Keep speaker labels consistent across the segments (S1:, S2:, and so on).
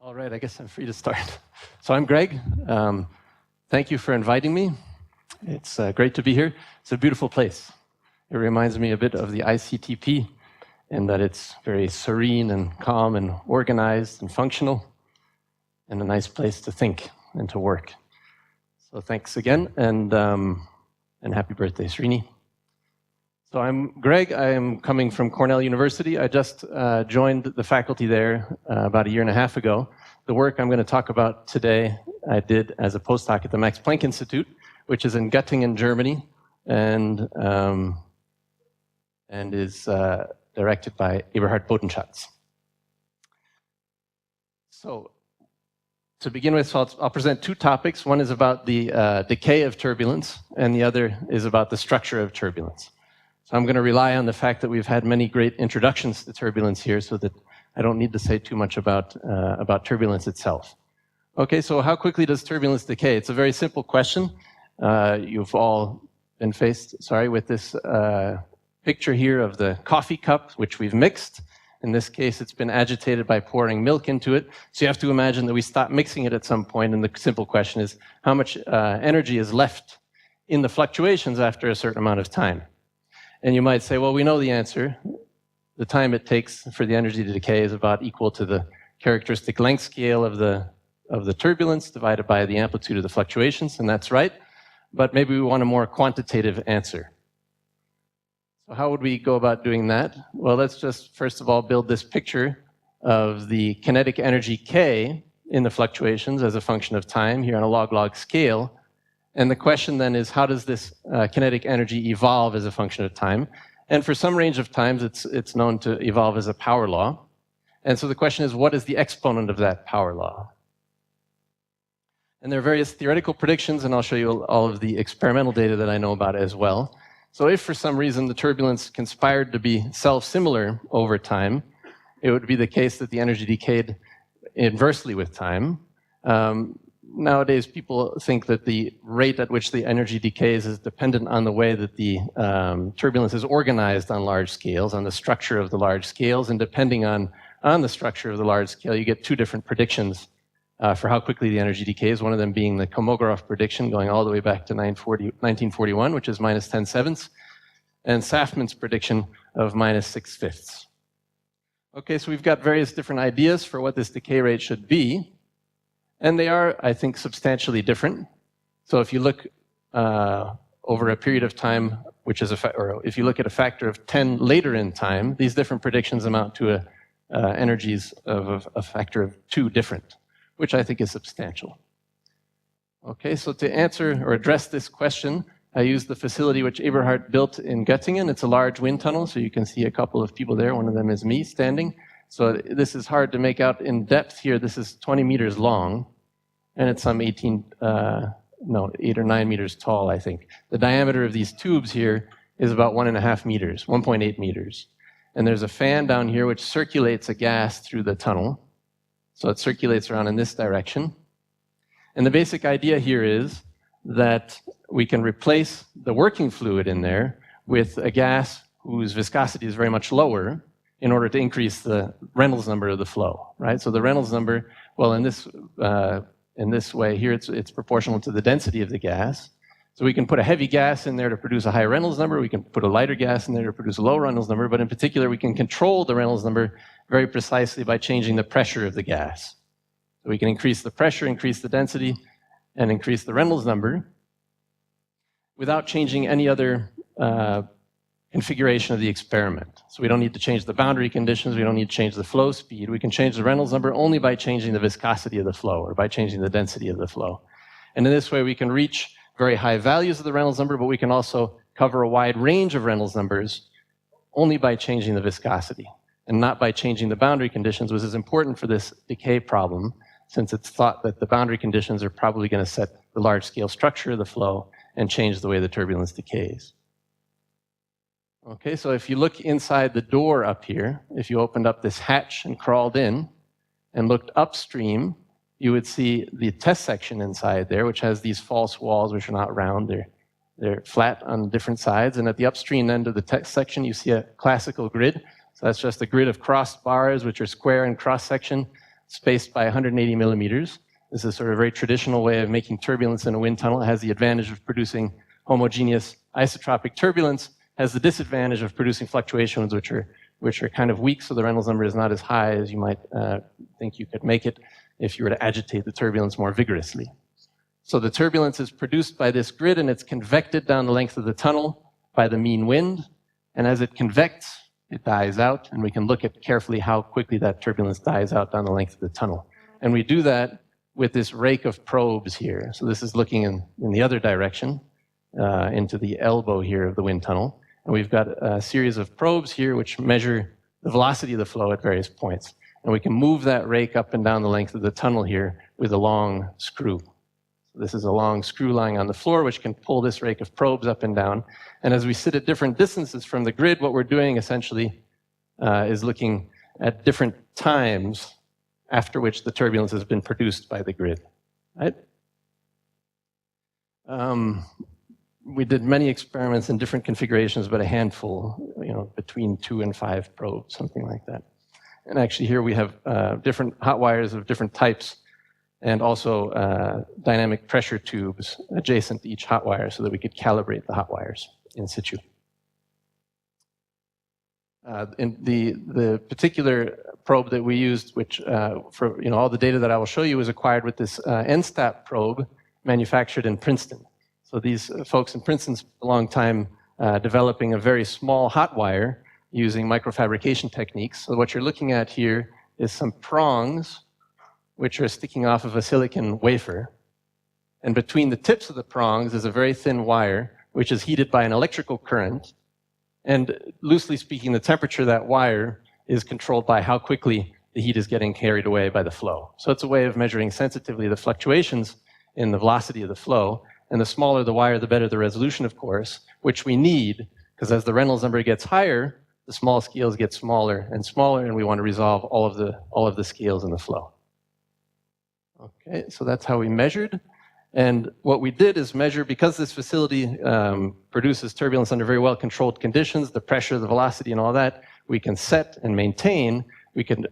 S1: All right, I guess I'm free to start. So I'm Greg. Thank you for inviting me. It's great to be here. It's a beautiful place. It reminds me a bit of the ICTP in that it's very serene and calm and organized and functional and a nice place to think and to work. So thanks again, and happy birthday, Srini. So I'm Greg. I am coming from Cornell University. I just joined the faculty there about a year and a half ago. The work I'm going to talk about today, I did as a postdoc at the Max Planck Institute, which is in Göttingen, Germany, and is directed by Eberhard Bodenschatz. So to begin with, I'll present two topics. One is about the decay of turbulence, and the other is about the structure of turbulence. So I'm going to rely on the fact that we've had many great introductions to turbulence here so that I don't need to say too much about turbulence itself. Okay, so how quickly does turbulence decay? It's a very simple question. You've all been faced, with this picture here of the coffee cup, which we've mixed. In this case, it's been agitated by pouring milk into it. So you have to imagine that we stop mixing it at some point, and the simple question is, how much energy is left in the fluctuations after a certain amount of time? And you might say, well, we know the answer. The time it takes for the energy to decay is about equal to the characteristic length scale of the turbulence divided by the amplitude of the fluctuations, and that's right. But maybe we want a more quantitative answer. So how would we go about doing that? Well, let's just first of all build this picture of the kinetic energy K in the fluctuations as a function of time here on a log-log scale. And the question then is, how does this kinetic energy evolve as a function of time? And for some range of times, it's known to evolve as a power law. And so the question is, what is the exponent of that power law? And there are various theoretical predictions, and I'll show you all of the experimental data that I know about as well. So if for some reason the turbulence conspired to be self-similar over time, it would be the case that the energy decayed inversely with time. Nowadays, people think that the rate at which the energy decays is dependent on the way that the turbulence is organized on large scales, on the structure of the large scales, and depending on the structure of the large scale, you get two different predictions for how quickly the energy decays, one of them being the Kolmogorov prediction going all the way back to 1941, which is minus 10/7, and Safman's prediction of minus 6/5. Okay, so we've got various different ideas for what this decay rate should be. And they are, I think, substantially different. So if you look over a period of time, which is or if you look at a factor of 10 later in time, these different predictions amount to energies of a factor of 2 different, which I think is substantial. Okay, so to answer or address this question, I used the facility which Eberhard built in Göttingen. It's a large wind tunnel, so you can see a couple of people there. One of them is me standing. So this is hard to make out in depth here. This is 20 meters long, and it's some 8 or 9 meters tall, I think. The diameter of these tubes here is about 1.5 meters, 1.8 meters. And there's a fan down here which circulates a gas through the tunnel. So it circulates around in this direction. And the basic idea here is that we can replace the working fluid in there with a gas whose viscosity is very much lower in order to increase the Reynolds number of the flow, right? So the Reynolds number, well, in this way here, it's proportional to the density of the gas. So we can put a heavy gas in there to produce a high Reynolds number. We can put a lighter gas in there to produce a low Reynolds number. But in particular, we can control the Reynolds number very precisely by changing the pressure of the gas. So we can increase the pressure, increase the density, and increase the Reynolds number without changing any other configuration of the experiment. So we don't need to change the boundary conditions. We don't need to change the flow speed. We can change the Reynolds number only by changing the viscosity of the flow or by changing the density of the flow. And in this way, we can reach very high values of the Reynolds number, but we can also cover a wide range of Reynolds numbers only by changing the viscosity and not by changing the boundary conditions, which is important for this decay problem, since it's thought that the boundary conditions are probably going to set the large-scale structure of the flow and change the way the turbulence decays. Okay, so if you look inside the door up here, if you opened up this hatch and crawled in and looked upstream, you would see the test section inside there, which has these false walls, which are not round. They're flat on different sides. And at the upstream end of the test section, you see a classical grid. So that's just a grid of crossed bars, which are square in cross-section. spaced by 180 millimeters. This is sort of a very traditional way of making turbulence in a wind tunnel. It has the advantage of producing homogeneous isotropic turbulence, has the disadvantage of producing fluctuations which are kind of weak, so the Reynolds number is not as high as you might think you could make it if you were to agitate the turbulence more vigorously. So the turbulence is produced by this grid, and it's convected down the length of the tunnel by the mean wind. And as it convects, it dies out, and we can look at carefully how quickly that turbulence dies out down the length of the tunnel. And we do that with this rake of probes here. So this is looking in the other direction, into the elbow here of the wind tunnel. And we've got a series of probes here which measure the velocity of the flow at various points. And we can move that rake up and down the length of the tunnel here with a long screw. So this is a long screw lying on the floor which can pull this rake of probes up and down. And as we sit at different distances from the grid, what we're doing essentially is looking at different times after which the turbulence has been produced by the grid, right? We did many experiments in different configurations, but a handful, between 2 and 5 probes, something like that. And actually here we have different hot wires of different types, and also dynamic pressure tubes adjacent to each hot wire so that we could calibrate the hot wires in situ. In the particular probe that we used, which for all the data that I will show you, was acquired with this NSTAP probe manufactured in Princeton. So these folks in Princeton spent a long time developing a very small hot wire using microfabrication techniques. So what you're looking at here is some prongs which are sticking off of a silicon wafer. And between the tips of the prongs is a very thin wire which is heated by an electrical current. And loosely speaking, the temperature of that wire is controlled by how quickly the heat is getting carried away by the flow. So it's a way of measuring sensitively the fluctuations in the velocity of the flow. And the smaller the wire, the better the resolution, of course, which we need, because as the Reynolds number gets higher, the small scales get smaller and smaller, and we want to resolve all of the scales in the flow. Okay, so that's how we measured. And what we did is measure, because this facility produces turbulence under very well-controlled conditions, the pressure, the velocity, and all that, we can set and maintain. We can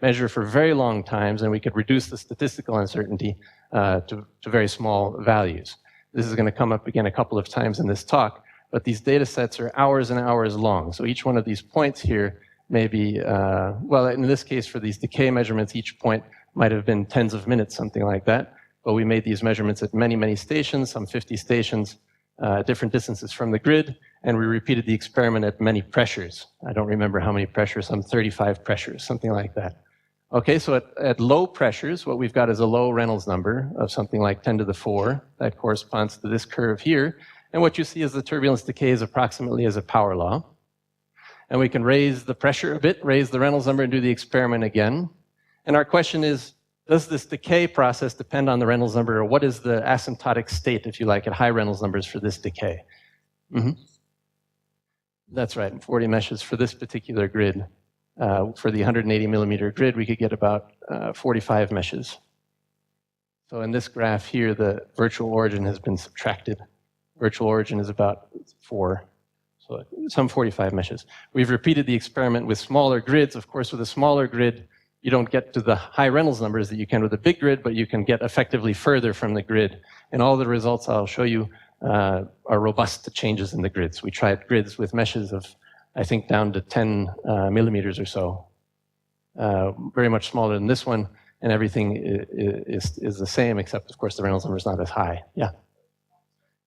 S1: measure for very long times, and we could reduce the statistical uncertainty to very small values. This is going to come up again a couple of times in this talk, but these data sets are hours and hours long. So each one of these points here may be, well, in this case, for these decay measurements, each point might have been tens of minutes, something like that. But we made these measurements at many, many stations, some 50 stations, different distances from the grid, and we repeated the experiment at many pressures. I don't remember how many pressures, some 35 pressures, something like that. Okay, so at low pressures, what we've got is a low Reynolds number of something like 10 to the 4. That corresponds to this curve here. And what you see is the turbulence decays approximately as a power law. And we can raise the pressure a bit, raise the Reynolds number, and do the experiment again. And our question is, does this decay process depend on the Reynolds number, or what is the asymptotic state, if you like, at high Reynolds numbers for this decay? That's right, 40 meshes for this particular grid. For the 180 millimeter grid, we could get about 45 meshes. So in this graph here, the virtual origin has been subtracted. Virtual origin is about 4, so some 45 meshes. We've repeated the experiment with smaller grids. Of course, with a smaller grid, you don't get to the high Reynolds numbers that you can with a big grid, but you can get effectively further from the grid. And all the results I'll show you are robust to changes in the grids. We tried grids with meshes of, I think, down to 10 millimeters or so. Very much smaller than this one, and everything is the same, except, of course, the Reynolds number is not as high. Yeah.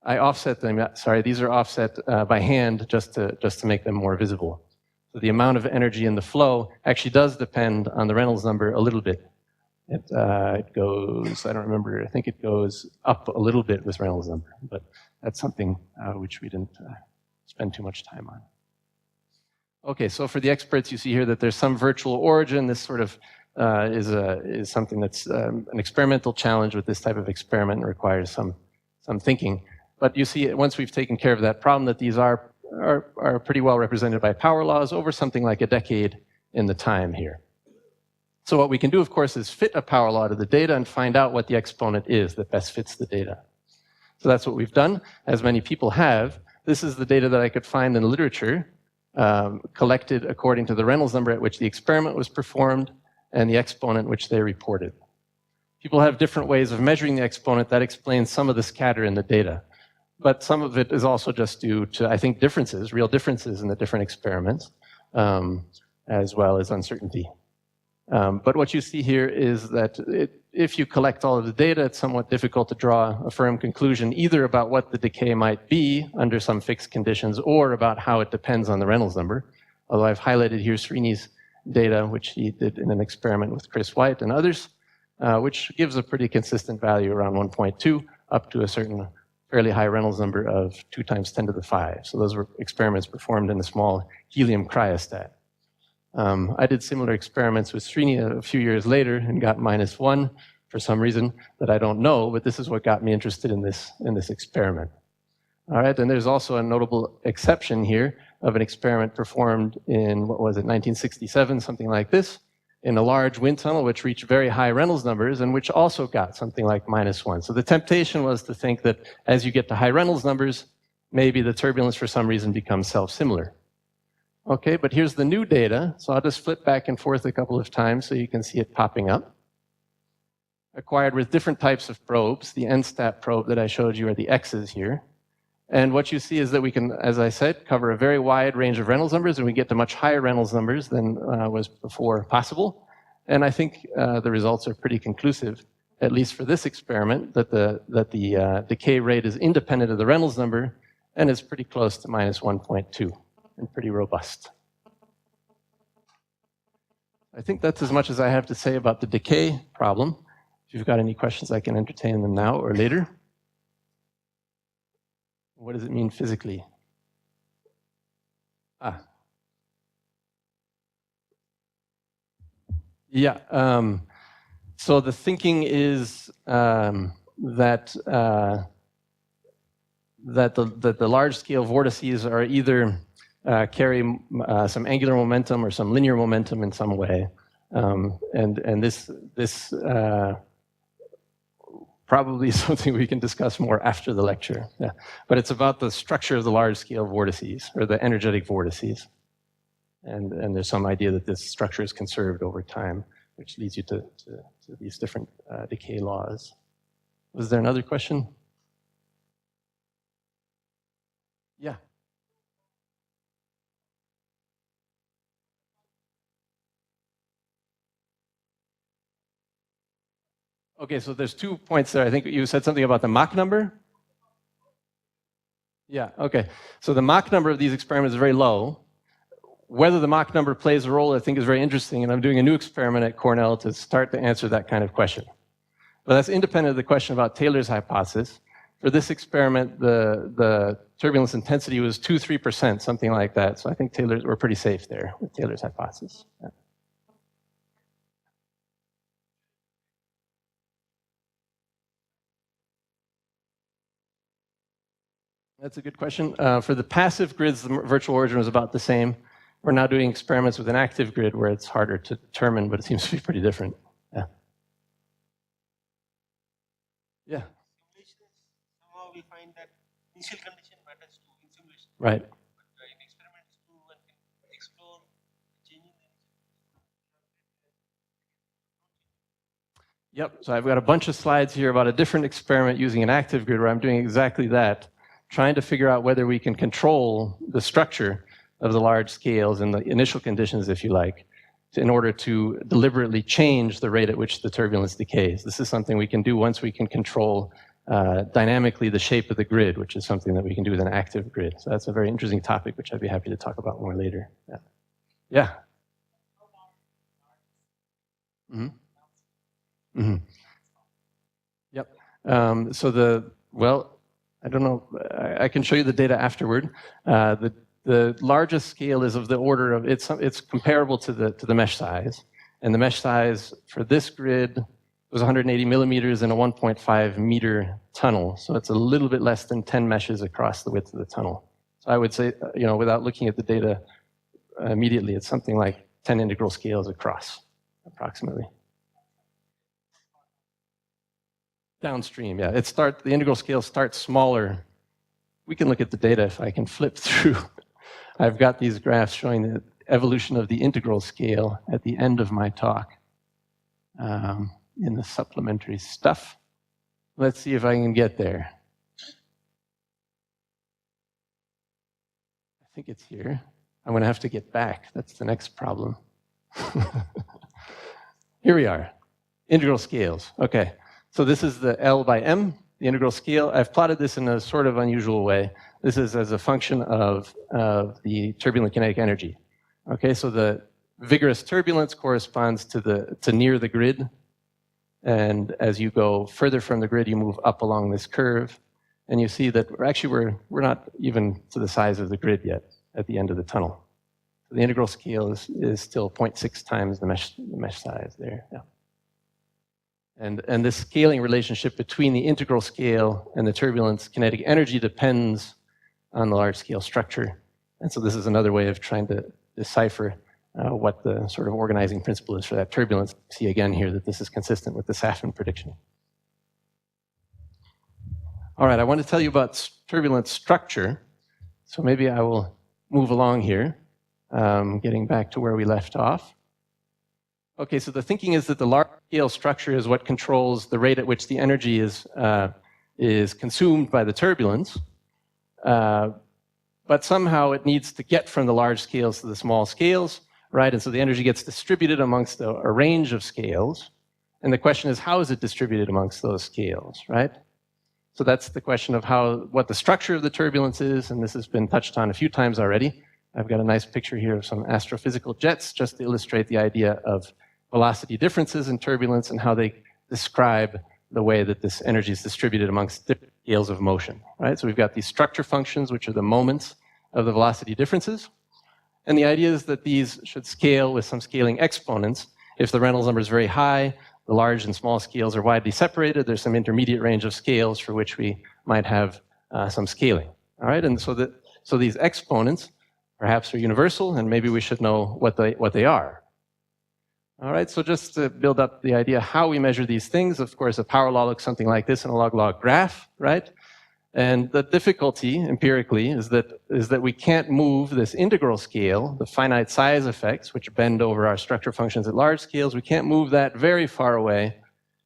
S1: I offset them. Sorry, these are offset by hand just to make them more visible. So the amount of energy in the flow actually does depend on the Reynolds number a little bit. It goes, I don't remember, I think it goes up a little bit with Reynolds number, but that's something which we didn't spend too much time on. Okay, so for the experts, you see here that there's some virtual origin. This sort of is something that's an experimental challenge with this type of experiment and requires some thinking. But you see, once we've taken care of that problem, that these are pretty well represented by power laws over something like a decade in the time here. So what we can do, of course, is fit a power law to the data and find out what the exponent is that best fits the data. So that's what we've done, as many people have. This is the data that I could find in the literature, collected according to the Reynolds number at which the experiment was performed, and the exponent which they reported. People have different ways of measuring the exponent. That explains some of the scatter in the data. But some of it is also just due to, I think, differences, real differences in the different experiments, as well as uncertainty. But what you see here is that if you collect all of the data, it's somewhat difficult to draw a firm conclusion either about what the decay might be under some fixed conditions or about how it depends on the Reynolds number. Although I've highlighted here Srini's data, which he did in an experiment with Chris White and others, which gives a pretty consistent value around 1.2 up to a certain fairly high Reynolds number of 2 × 10⁵. So those were experiments performed in a small helium cryostat. I did similar experiments with Srini a few years later and got -1 for some reason that I don't know, but this is what got me interested in this experiment. All right, and there's also a notable exception here of an experiment performed in, what was it, 1967, something like this, in a large wind tunnel which reached very high Reynolds numbers and which also got something like -1. So the temptation was to think that as you get to high Reynolds numbers, maybe the turbulence for some reason becomes self-similar. Okay, but here's the new data. So I'll just flip back and forth a couple of times so you can see it popping up. Acquired with different types of probes. The NSTAT probe that I showed you are the X's here. And what you see is that we can, as I said, cover a very wide range of Reynolds numbers, and we get to much higher Reynolds numbers than was before possible. And I think the results are pretty conclusive, at least for this experiment, that the decay rate is independent of the Reynolds number and is pretty close to -1.2 and pretty robust. I think that's as much as I have to say about the decay problem. If you've got any questions, I can entertain them now or later. What does it mean physically? Yeah, so the thinking is that the large-scale vortices are either carry some angular momentum or some linear momentum in some way, and this probably something we can discuss more after the lecture. Yeah. But it's about the structure of the large-scale vortices, or the energetic vortices. And there's some idea that this structure is conserved over time, which leads you to these different decay laws. Was there another question? Yeah. Okay, so there's 2 points there. I think you said something about the Mach number? Yeah, okay. So the Mach number of these experiments is very low. Whether the Mach number plays a role, I think, is very interesting, and I'm doing a new experiment at Cornell to start to answer that kind of question. But that's independent of the question about Taylor's hypothesis. For this experiment, the turbulence intensity was 2–3%, something like that. So I think we're pretty safe there with Taylor's hypothesis. Yeah. That's a good question. For the passive grids, the virtual origin was about the same. We're now doing experiments with an active grid where it's harder to determine, but it seems to be pretty different. Yeah. Yeah.
S2: Somehow we find that initial condition matters too in simulation.
S1: Right.
S2: But in experiments too, one can explore changing the
S1: Yep, so I've got a bunch of slides here about a different experiment using an active grid where I'm doing exactly that, trying to figure out whether we can control the structure of the large scales and the initial conditions, if you like, in order to deliberately change the rate at which the turbulence decays. This is something we can do once we can control dynamically the shape of the grid, which is something that we can do with an active grid. So that's a very interesting topic, which I'd be happy to talk about more later. Yeah. Yeah. Mm-hmm. Mm-hmm. Yep. Well, I don't know. I can show you the data afterward. The largest scale is of the order of it's comparable to the mesh size, and the mesh size for this grid was 180 millimeters in a 1.5 meter tunnel. So it's a little bit less than 10 meshes across the width of the tunnel. So I would say, without looking at the data immediately, it's something like 10 integral scales across, approximately. Downstream, yeah. The integral scale starts smaller. We can look at the data if I can flip through. I've got these graphs showing the evolution of the integral scale at the end of my talk. in the supplementary stuff. Let's see if I can get there. I think it's here. I'm going to have to get back. That's the next problem. Here we are. Integral scales. Okay. So this is the L by M, the integral scale. I've plotted this in a sort of unusual way. This is as a function of the turbulent kinetic energy. Okay, so the vigorous turbulence corresponds to near the grid. And as you go further from the grid, you move up along this curve. And you see that we're not even to the size of the grid yet at the end of the tunnel. So the integral scale is still 0.6 times the mesh size there. Yeah. And this scaling relationship between the integral scale and the turbulence kinetic energy depends on the large scale structure. And so this is another way of trying to decipher what the sort of organizing principle is for that turbulence. See again here that this is consistent with the Safin prediction. All right, I want to tell you about turbulence structure. So maybe I will move along here, getting back to where we left off. Okay, so the thinking is that the large-scale structure is what controls the rate at which the energy is consumed by the turbulence, but somehow it needs to get from the large scales to the small scales, right? And so the energy gets distributed amongst a range of scales, and the question is, how is it distributed amongst those scales, right? So that's the question of what the structure of the turbulence is, and this has been touched on a few times already. I've got a nice picture here of some astrophysical jets just to illustrate the idea of velocity differences in turbulence and how they describe the way that this energy is distributed amongst different scales of motion, right? So we've got these structure functions, which are the moments of the velocity differences. And the idea is that these should scale with some scaling exponents. If the Reynolds number is very high, the large and small scales are widely separated. There's some intermediate range of scales for which we might have some scaling, all right? And so these exponents perhaps are universal, and maybe we should know what they are. All right, so just to build up the idea how we measure these things, of course, a power law looks something like this in a log-log graph, right? And the difficulty empirically is that we can't move this integral scale, the finite size effects, which bend over our structure functions at large scales, we can't move that very far away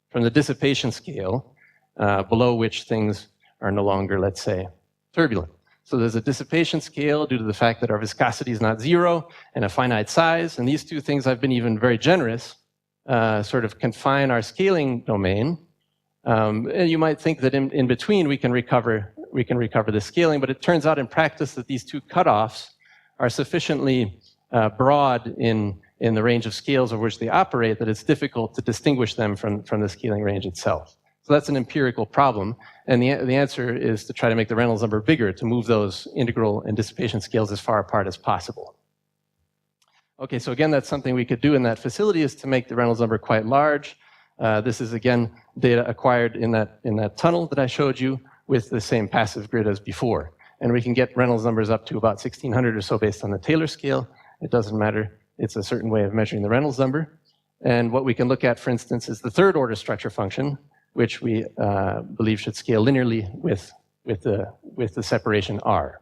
S1: from the dissipation scale, below which things are no longer, let's say, turbulent. So there's a dissipation scale due to the fact that our viscosity is not zero and a finite size. And these two things, I've been even very generous, sort of confine our scaling domain. And you might think that in between we can recover the scaling, but it turns out in practice that these two cutoffs are sufficiently broad in the range of scales over which they operate that it's difficult to distinguish them from the scaling range itself. So that's an empirical problem, and the answer is to try to make the Reynolds number bigger, to move those integral and dissipation scales as far apart as possible. Okay, so again, that's something we could do in that facility, is to make the Reynolds number quite large. This is, again, data acquired in that tunnel that I showed you with the same passive grid as before. And we can get Reynolds numbers up to about 1600 or so based on the Taylor scale. It doesn't matter. It's a certain way of measuring the Reynolds number. And what we can look at, for instance, is the third order structure function, which we believe should scale linearly with the separation R.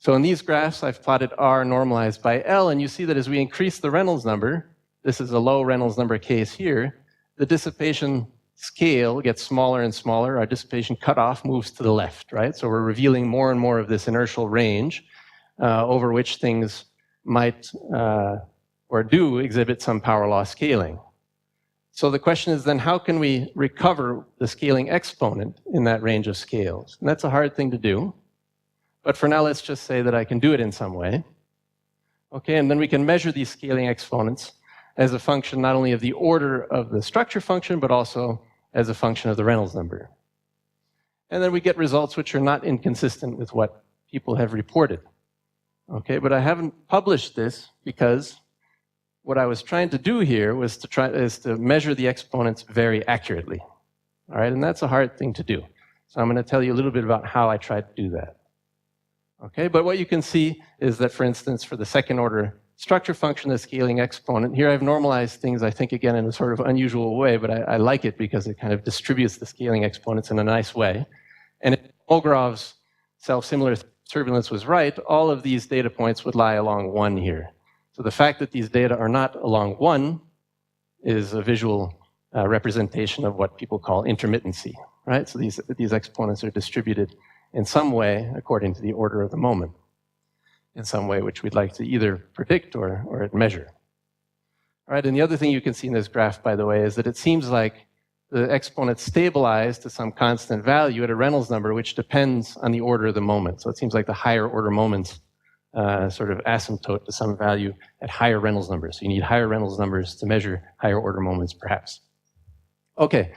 S1: So in these graphs, I've plotted R normalized by L, and you see that as we increase the Reynolds number, this is a low Reynolds number case here, the dissipation scale gets smaller and smaller. Our dissipation cutoff moves to the left, right? So we're revealing more and more of this inertial range over which things might or do exhibit some power law scaling. So the question is then, how can we recover the scaling exponent in that range of scales? And that's a hard thing to do. But for now, let's just say that I can do it in some way. Okay, and then we can measure these scaling exponents as a function not only of the order of the structure function, but also as a function of the Reynolds number. And then we get results which are not inconsistent with what people have reported. Okay, but I haven't published this because what I was trying to do here was to measure the exponents very accurately. All right, and that's a hard thing to do. So I'm going to tell you a little bit about how I tried to do that. Okay, but what you can see is that, for instance, for the second order structure function, the scaling exponent, here I've normalized things, I think, again, in a sort of unusual way, but I like it because it kind of distributes the scaling exponents in a nice way. And if Molgarov's self-similar turbulence was right, all of these data points would lie along 1 here. So the fact that these data are not along 1 is a visual representation of what people call intermittency, right? So these exponents are distributed in some way according to the order of the moment, in some way which we'd like to either predict or measure. All right, and the other thing you can see in this graph, by the way, is that it seems like the exponents stabilize to some constant value at a Reynolds number, which depends on the order of the moment. So it seems like the higher order moments sort of asymptote to some value at higher Reynolds numbers. So you need higher Reynolds numbers to measure higher order moments, perhaps. Okay,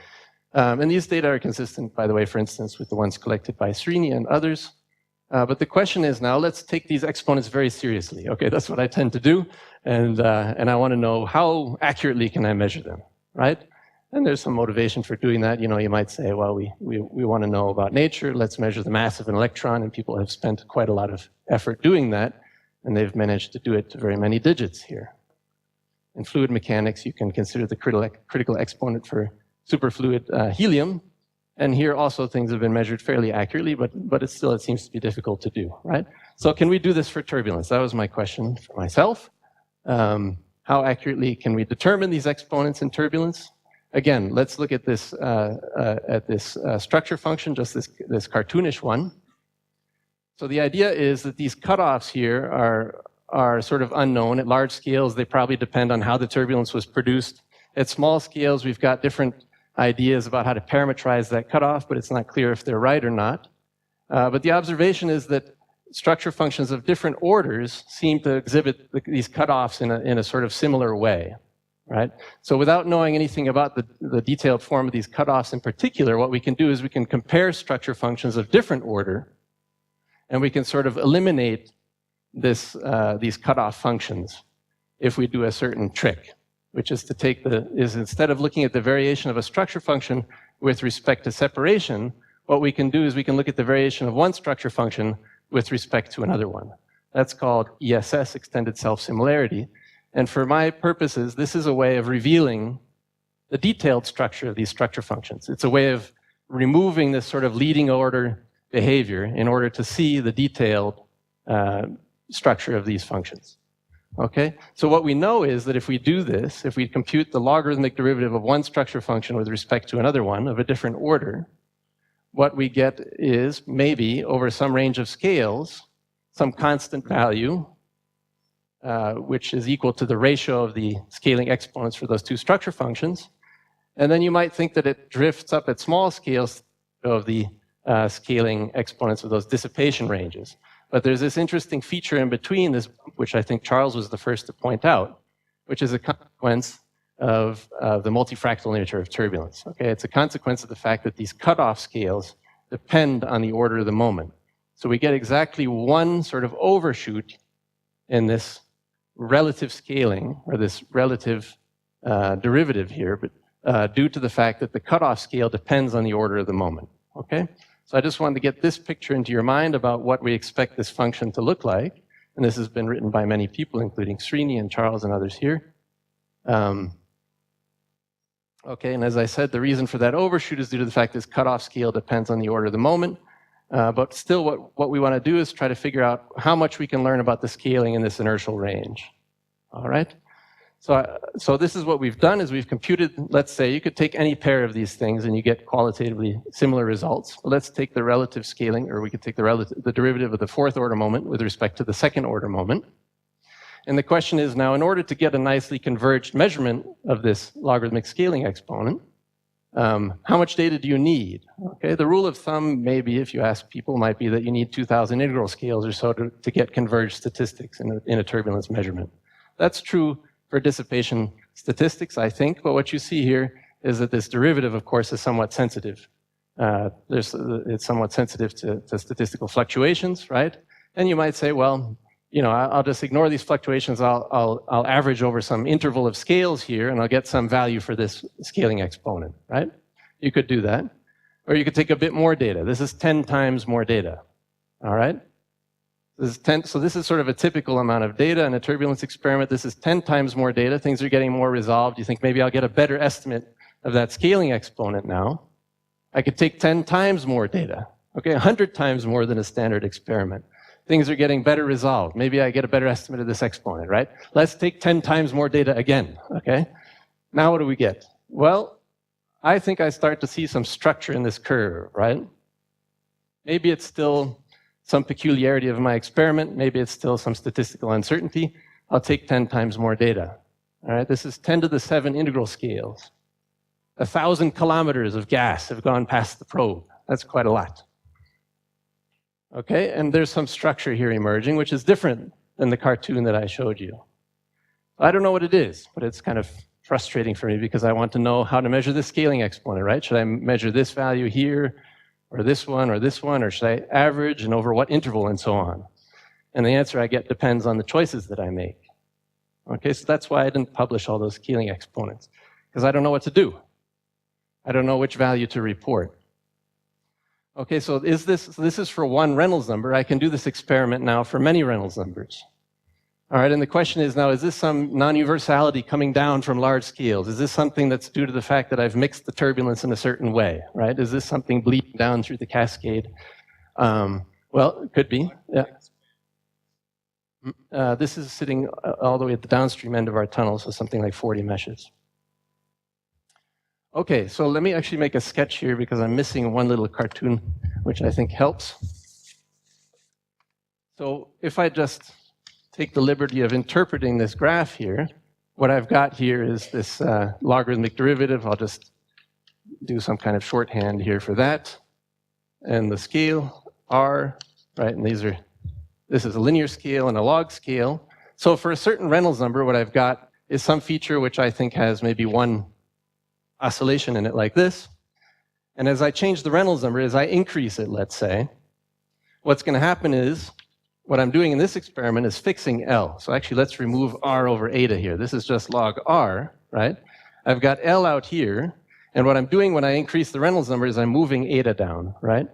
S1: and these data are consistent, by the way, for instance, with the ones collected by Srini and others. But the question is now, let's take these exponents very seriously. Okay, that's what I tend to do, and I want to know how accurately can I measure them, right? And there's some motivation for doing that. You know, you might say, well, we want to know about nature. Let's measure the mass of an electron, and people have spent quite a lot of effort doing that, and they've managed to do it to very many digits here. In fluid mechanics, you can consider the critical exponent for superfluid helium, and here also things have been measured fairly accurately, but it seems to be difficult to do, right? So can we do this for turbulence? That was my question for myself. How accurately can we determine these exponents in turbulence? Again, let's look at this structure function, just this cartoonish one. So the idea is that these cutoffs here are sort of unknown. At large scales, they probably depend on how the turbulence was produced. At small scales, we've got different ideas about how to parameterize that cutoff, but it's not clear if they're right or not. But the observation is that structure functions of different orders seem to exhibit these cutoffs in a sort of similar way, right? So without knowing anything about the detailed form of these cutoffs in particular, what we can do is we can compare structure functions of different order, and we can sort of eliminate these cutoff functions if we do a certain trick, which is to instead of looking at the variation of a structure function with respect to separation, what we can do is we can look at the variation of one structure function with respect to another one. That's called ESS, extended self-similarity. And for my purposes, this is a way of revealing the detailed structure of these structure functions. It's a way of removing this sort of leading order behavior in order to see the detailed structure of these functions. Okay, so what we know is that if we do this, if we compute the logarithmic derivative of one structure function with respect to another one of a different order, what we get is maybe over some range of scales, some constant value, which is equal to the ratio of the scaling exponents for those two structure functions. And then you might think that it drifts up at small scales of the scaling exponents of those dissipation ranges. But there's this interesting feature in between this, which I think Charles was the first to point out, which is a consequence of the multifractal nature of turbulence. Okay, it's a consequence of the fact that these cutoff scales depend on the order of the moment. So we get exactly one sort of overshoot in this relative scaling, or this relative derivative here, but due to the fact that the cutoff scale depends on the order of the moment. Okay? So I just wanted to get this picture into your mind about what we expect this function to look like. And this has been written by many people, including Srini and Charles and others here. Okay, and as I said, the reason for that overshoot is due to the fact this cutoff scale depends on the order of the moment. But still, what we want to do is try to figure out how much we can learn about the scaling in this inertial range. All right? So this is what we've done, is we've computed, let's say, you could take any pair of these things and you get qualitatively similar results. But let's take the relative scaling, or we could take the derivative of the fourth order moment with respect to the second order moment. And the question is now, in order to get a nicely converged measurement of this logarithmic scaling exponent, how much data do you need? Okay, the rule of thumb, maybe if you ask people, might be that you need 2,000 integral scales or so to get converged statistics in a turbulence measurement. That's true for dissipation statistics, I think, but what you see here is that this derivative, of course, is somewhat sensitive. It's somewhat sensitive to statistical fluctuations, right? And you might say, well, you know, I'll just ignore these fluctuations. I'll average over some interval of scales here, and I'll get some value for this scaling exponent, right? You could do that. Or you could take a bit more data. This is 10 times more data, all right? So this is sort of a typical amount of data in a turbulence experiment. This is 10 times more data. Things are getting more resolved. You think maybe I'll get a better estimate of that scaling exponent now. I could take 10 times more data, okay, 100 times more than a standard experiment. Things are getting better resolved. Maybe I get a better estimate of this exponent, right? Let's take 10 times more data again, okay? Now what do we get? Well, I think I start to see some structure in this curve, right? Maybe it's still some peculiarity of my experiment. Maybe it's still some statistical uncertainty. I'll take 10 times more data. All right, this is 10 to the 7 integral scales. 1,000 kilometers of gas have gone past the probe. That's quite a lot. Okay, and there's some structure here emerging, which is different than the cartoon that I showed you. I don't know what it is, but it's kind of frustrating for me because I want to know how to measure the scaling exponent, right? Should I measure this value here, or this one, or should I average, and over what interval, and so on? And the answer I get depends on the choices that I make. Okay, so that's why I didn't publish all those scaling exponents, because I don't know what to do. I don't know which value to report. Okay, so this is for one Reynolds number. I can do this experiment now for many Reynolds numbers. All right, and the question is now, is this some non-universality coming down from large scales? Is this something that's due to the fact that I've mixed the turbulence in a certain way, right? Is this something bleeding down through the cascade? Well, it could be, yeah. This is sitting all the way at the downstream end of our tunnel, so something like 40 meshes. Okay, so let me actually make a sketch here because I'm missing one little cartoon, which I think helps. So if I just take the liberty of interpreting this graph here, what I've got here is this logarithmic derivative. I'll just do some kind of shorthand here for that. And the scale, R, right, and this is a linear scale and a log scale. So for a certain Reynolds number, what I've got is some feature which I think has maybe one oscillation in it like this. And as I change the Reynolds number, as I increase it, let's say, what's going to happen is, what I'm doing in this experiment is fixing L. So actually, let's remove R over eta here. This is just log R, right? I've got L out here, and what I'm doing when I increase the Reynolds number is I'm moving eta down, right?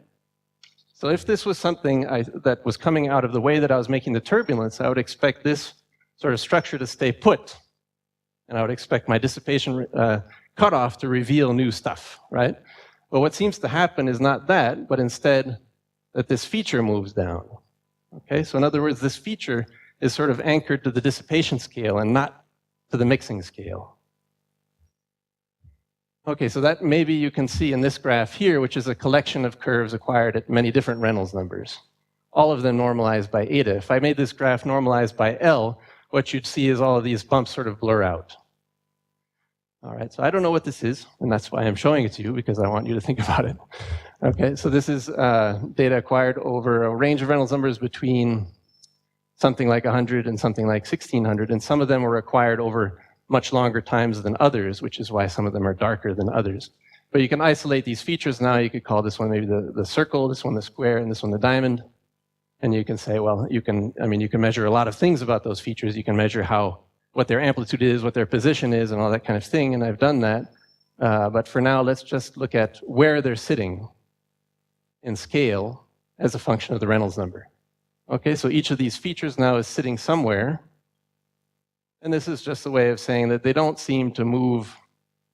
S1: So if this was something that was coming out of the way that I was making the turbulence, I would expect this sort of structure to stay put. And I would expect my dissipation cutoff to reveal new stuff, right? But what seems to happen is not that, but instead that this feature moves down. Okay, so in other words, this feature is sort of anchored to the dissipation scale and not to the mixing scale. Okay, so that maybe you can see in this graph here, which is a collection of curves acquired at many different Reynolds numbers, all of them normalized by eta. If I made this graph normalized by L, what you'd see is all of these bumps sort of blur out. All right, so I don't know what this is, and that's why I'm showing it to you, because I want you to think about it. Okay, so this is data acquired over a range of Reynolds numbers between something like 100 and something like 1600, and some of them were acquired over much longer times than others, which is why some of them are darker than others. But you can isolate these features now. You could call this one maybe the circle, this one the square, and this one the diamond. And you can say, well, you can measure a lot of things about those features. You can measure what their amplitude is, what their position is, and all that kind of thing, and I've done that. But for now, let's just look at where they're sitting in scale as a function of the Reynolds number. Okay, so each of these features now is sitting somewhere, and this is just a way of saying that they don't seem to move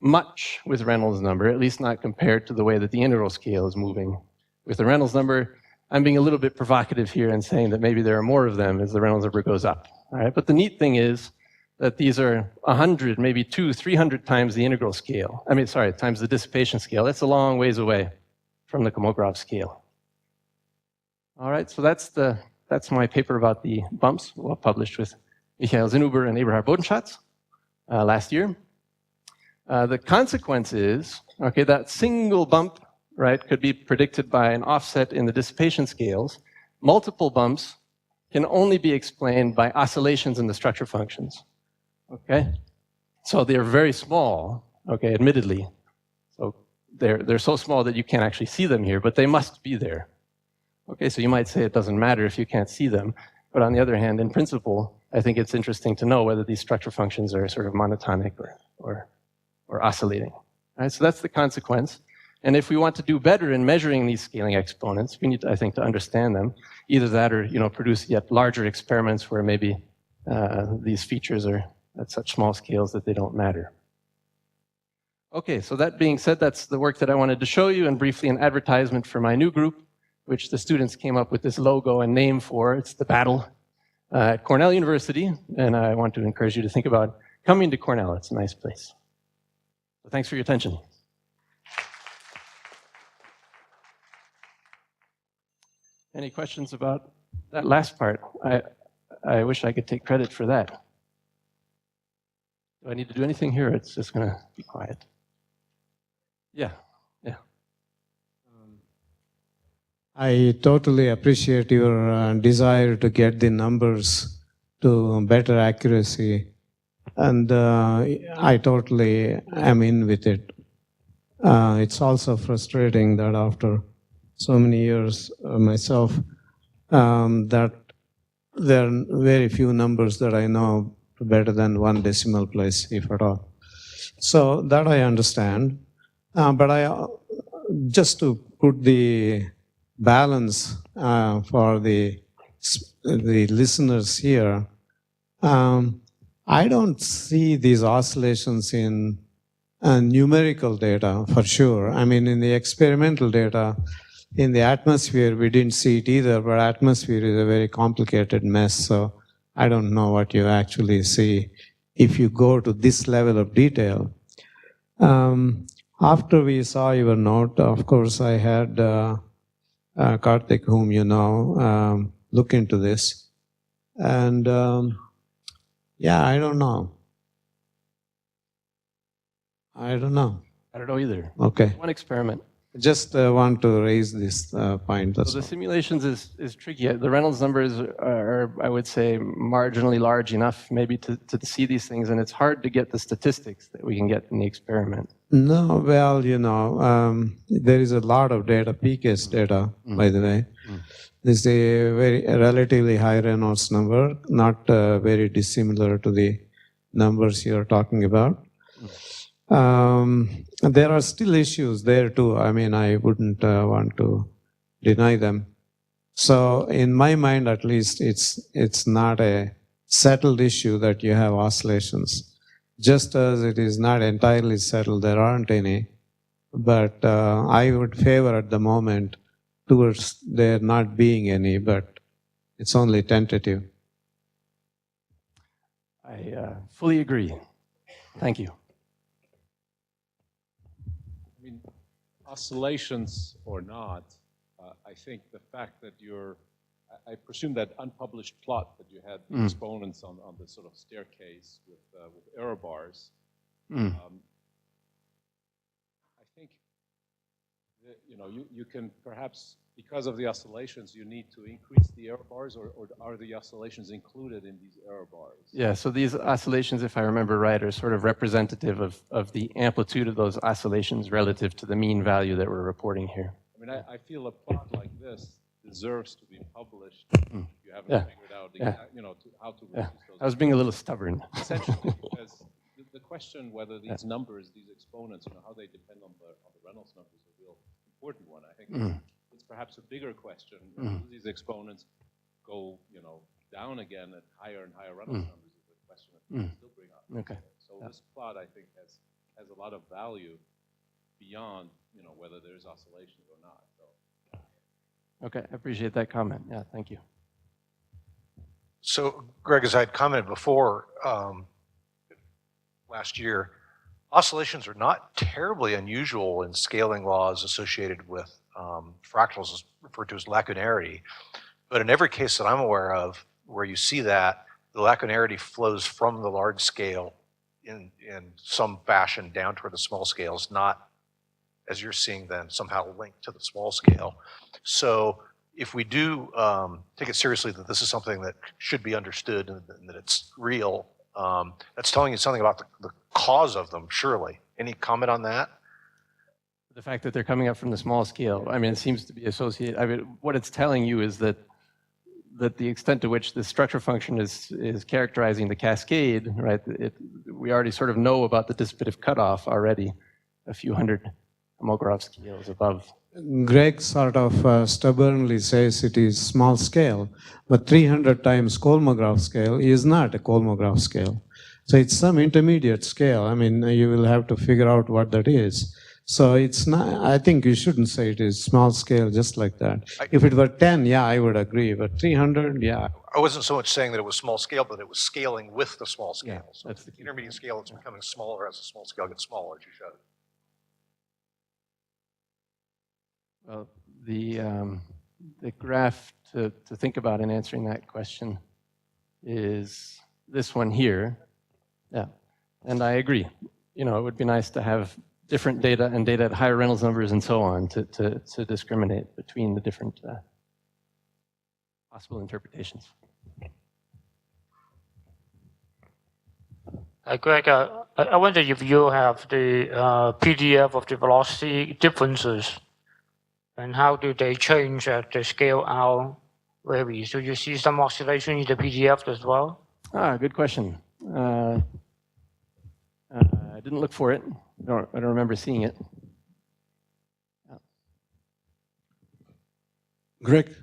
S1: much with Reynolds number, at least not compared to the way that the integral scale is moving. With the Reynolds number, I'm being a little bit provocative here and saying that maybe there are more of them as the Reynolds number goes up. All right, but the neat thing is that these are 100, maybe 200, 300 times the integral scale. Times the dissipation scale. That's a long ways away from the Kolmogorov scale. All right, so that's my paper about the bumps, well published with Michael Sinhuber and Eberhard Bodenschatz last year. The consequence is, okay, that single bump, right, could be predicted by an offset in the dissipation scales. Multiple bumps can only be explained by oscillations in the structure functions. Okay, so they're very small, okay, admittedly. So they're so small that you can't actually see them here, but they must be there. Okay, so you might say it doesn't matter if you can't see them, but on the other hand, in principle, I think it's interesting to know whether these structure functions are sort of monotonic or oscillating. All right, so that's the consequence. And if we want to do better in measuring these scaling exponents, we need, I think, to understand them. Either that or, produce yet larger experiments where maybe these features are at such small scales that they don't matter. Okay, so that being said, that's the work that I wanted to show you, and briefly an advertisement for my new group, which the students came up with this logo and name for. It's the Battle at Cornell University, and I want to encourage you to think about coming to Cornell. It's a nice place. So thanks for your attention. Any questions about that last part? I wish I could take credit for that. Do I need to do anything here? It's just going to be quiet. Yeah, yeah.
S3: I totally appreciate your desire to get the numbers to better accuracy, and I totally am in with it. It's also frustrating that after so many years myself, that there are very few numbers that I know better than 1 decimal place, if at all. So that I understand, but just to put the balance for the listeners here, I don't see these oscillations in numerical data for sure. I mean, in the experimental data, in the atmosphere, we didn't see it either, but atmosphere is a very complicated mess, so I don't know what you actually see if you go to this level of detail. After we saw your note, of course, I had Karthik, whom you know, look into this. And yeah, I don't know. I don't know.
S1: I don't know either.
S3: Okay.
S1: One experiment.
S3: Just want to raise this point.
S1: So the simulations is tricky. The Reynolds numbers are, I would say, marginally large enough maybe to see these things, and it's hard to get the statistics that we can get in the experiment.
S3: No, well, you know, there is a lot of data, PK's data, by the way. This is a relatively high Reynolds number, not very dissimilar to the numbers you're talking about. There are still issues there too. I mean, I wouldn't want to deny them. So in my mind, at least, it's not a settled issue that you have oscillations. Just as it is not entirely settled, there aren't any. But I would favor at the moment towards there not being any, but it's only tentative.
S1: I fully agree. Thank you.
S4: Oscillations or not, I think the fact that I presume that unpublished plot that you had the exponents on the sort of staircase with error bars. I think that, you can perhaps, because of the oscillations, you need to increase the error bars, or are the oscillations included in these error bars?
S1: Yeah, so these oscillations, if I remember right, are sort of representative of the amplitude of those oscillations relative to the mean value that we're reporting here.
S4: I mean, I feel a plot like this deserves to be published if you haven't figured out how to reduce those.
S1: I was being a little stubborn.
S4: Essentially, because the question whether these numbers, these exponents, how they depend on the Reynolds numbers is a real important one. I think it's perhaps a bigger question. Do these exponents go, down again at higher and higher Reynolds numbers is a question that we still bring up.
S1: Okay.
S4: So this plot, I think, has a lot of value beyond, whether there's oscillations or not. So.
S1: Okay, I appreciate that comment. Yeah, thank you.
S5: So, Greg, as I had commented before, last year, oscillations are not terribly unusual in scaling laws associated with fractals, referred to as lacunarity. But in every case that I'm aware of where you see that, the lacunarity flows from the large scale in some fashion down toward the small scales, not, as you're seeing then, somehow linked to the small scale. So if we do take it seriously that this is something that should be understood and that it's real, that's telling you something about the cause of them, surely. Any comment on that?
S1: The fact that they're coming up from the small scale, I mean, it seems to be associated. I mean, what it's telling you is that the extent to which the structure function is characterizing the cascade, right? We already sort of know about the dissipative cutoff already, a few hundred homograph scales above.
S3: Greg sort of stubbornly says it is small scale, but 300 times Kolmogorov scale is not a Kolmogorov scale. So it's some intermediate scale. I mean, you will have to figure out what that is. So it's not, I think you shouldn't say it is small scale just like that. If it were 10, yeah, I would agree, but 300, yeah.
S5: I wasn't so much saying that it was small scale, but it was scaling with the small scale.
S1: Yeah,
S5: So
S1: that's the key.
S5: intermediate scale, it's becoming smaller as the small scale gets smaller, as you showed.
S1: Well, the graph to think about in answering that question is this one here. Yeah, and I agree. You know, it would be nice to have different data and data at higher Reynolds numbers and so on to discriminate between the different possible interpretations.
S6: Greg, I wonder if you have the PDF of the velocity differences and how do they change as the scale out varies? Do you see some oscillation in the PDF as well?
S1: Ah, good question. I didn't look for it. I don't remember seeing it.
S7: Greg,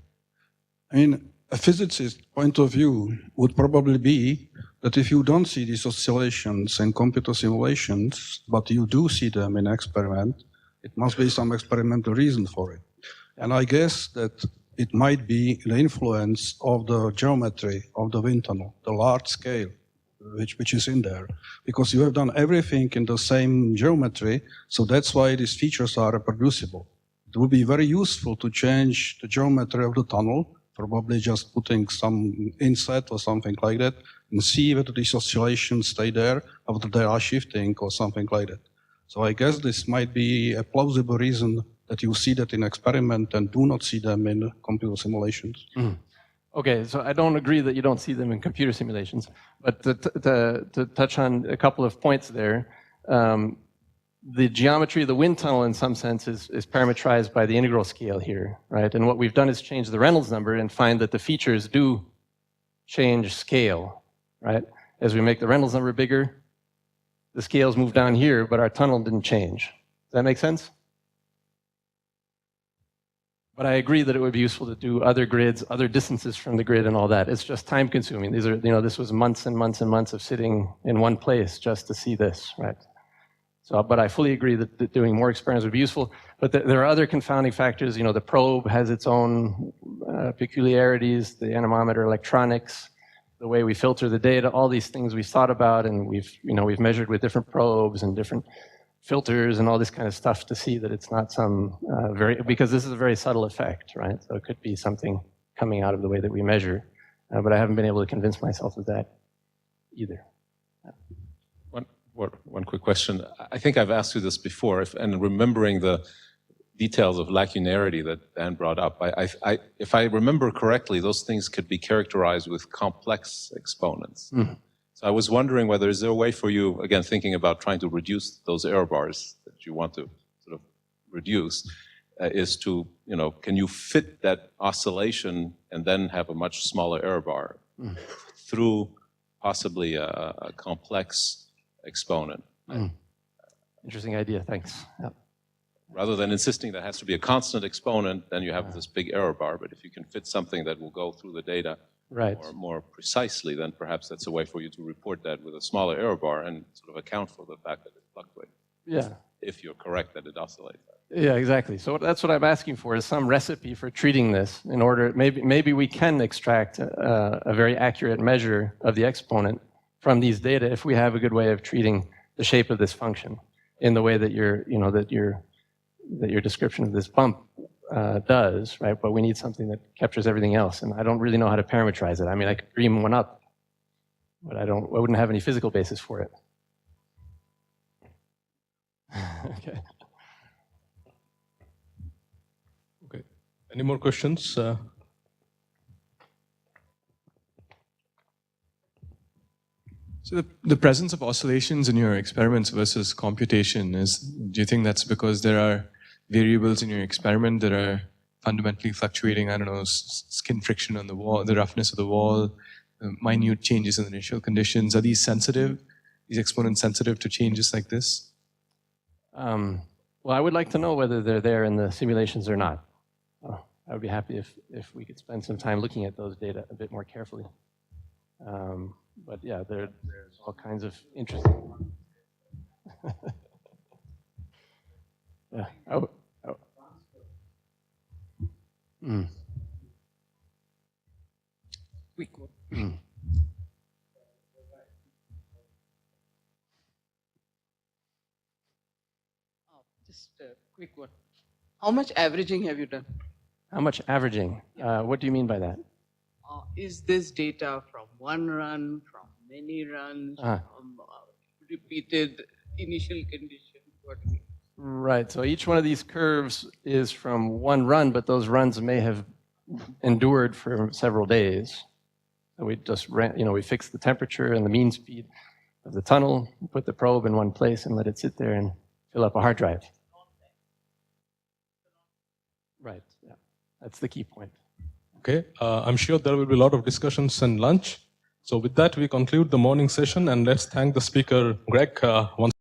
S7: I mean, a physicist's point of view would probably be that if you don't see these oscillations in computer simulations, but you do see them in experiment, it must be some experimental reason for it. And I guess that it might be the influence of the geometry of the wind tunnel, the large scale, which is in there. Because you have done everything in the same geometry, so that's why these features are reproducible. It would be very useful to change the geometry of the tunnel, probably just putting some inset or something like that, and see whether these oscillations stay there, or whether they are shifting or something like that. So I guess this might be a plausible reason that you see that in experiment and do not see them in computer simulations.
S1: Mm. Okay, so I don't agree that you don't see them in computer simulations, but to touch on a couple of points there, the geometry of the wind tunnel in some sense is parametrized by the integral scale here, right? And what we've done is change the Reynolds number and find that the features do change scale, right? As we make the Reynolds number bigger, the scales move down here, but our tunnel didn't change. Does that make sense? But I agree that it would be useful to do other grids, other distances from the grid and all that. It's just time consuming. These are, you know, this was months and months and months of sitting in one place just to see this, right? So, but I fully agree that doing more experiments would be useful. But there are other confounding factors. You know, the probe has its own peculiarities, the anemometer electronics, the way we filter the data, all these things we've thought about, and we've measured with different probes and different filters and all this kind of stuff to see that it's not some because this is a very subtle effect, right? So it could be something coming out of the way that we measure, but I haven't been able to convince myself of that either.
S4: One quick question. I think I've asked you this before, and remembering the details of lacunarity that Dan brought up, if I remember correctly, those things could be characterized with complex exponents. Mm. So I was wondering whether is there a way for you, again, thinking about trying to reduce those error bars that you want to sort of reduce, is to, you know, can you fit that oscillation and then have a much smaller error bar through possibly a complex exponent?
S1: Interesting idea, thanks. Yep.
S4: Rather than insisting that has to be a constant exponent, then you have this big error bar. But if you can fit something that will go through the data more precisely, then perhaps that's a way for you to report that with a smaller error bar and sort of account for the fact that it fluctuates.
S1: Yeah.
S4: If you're correct that it oscillates.
S1: Yeah, exactly. So that's what I'm asking for, is some recipe for treating this in order, maybe we can extract a very accurate measure of the exponent from these data if we have a good way of treating the shape of this function in the way that your description of this bump does, right? But we need something that captures everything else, and I don't really know how to parameterize it. I mean, I could dream one up, but I wouldn't have any physical basis for it. Okay.
S8: Okay. Any more questions? So the presence of oscillations in your experiments versus computation do you think that's because there are variables in your experiment that are fundamentally fluctuating? I don't know, skin friction on the wall, the roughness of the wall, minute changes in the initial conditions. Are these sensitive, these exponents sensitive to changes like this?
S1: Well, I would like to know whether they're there in the simulations or not. I would be happy if we could spend some time looking at those data a bit more carefully. But yeah, there's all kinds of interesting. Yeah.
S9: Just a quick one. How much averaging have you done?
S1: How much averaging? What do you mean by that?
S9: Is this data from one run, from many runs, from repeated initial conditions? What do you mean?
S1: Right. So each one of these curves is from one run, but those runs may have endured for several days. So we just ran, we fixed the temperature and the mean speed of the tunnel, put the probe in one place and let it sit there and fill up a hard drive. Right. Yeah. That's the key point.
S10: Okay. I'm sure there will be a lot of discussions and lunch. So with that, we conclude the morning session, and let's thank the speaker, Greg, once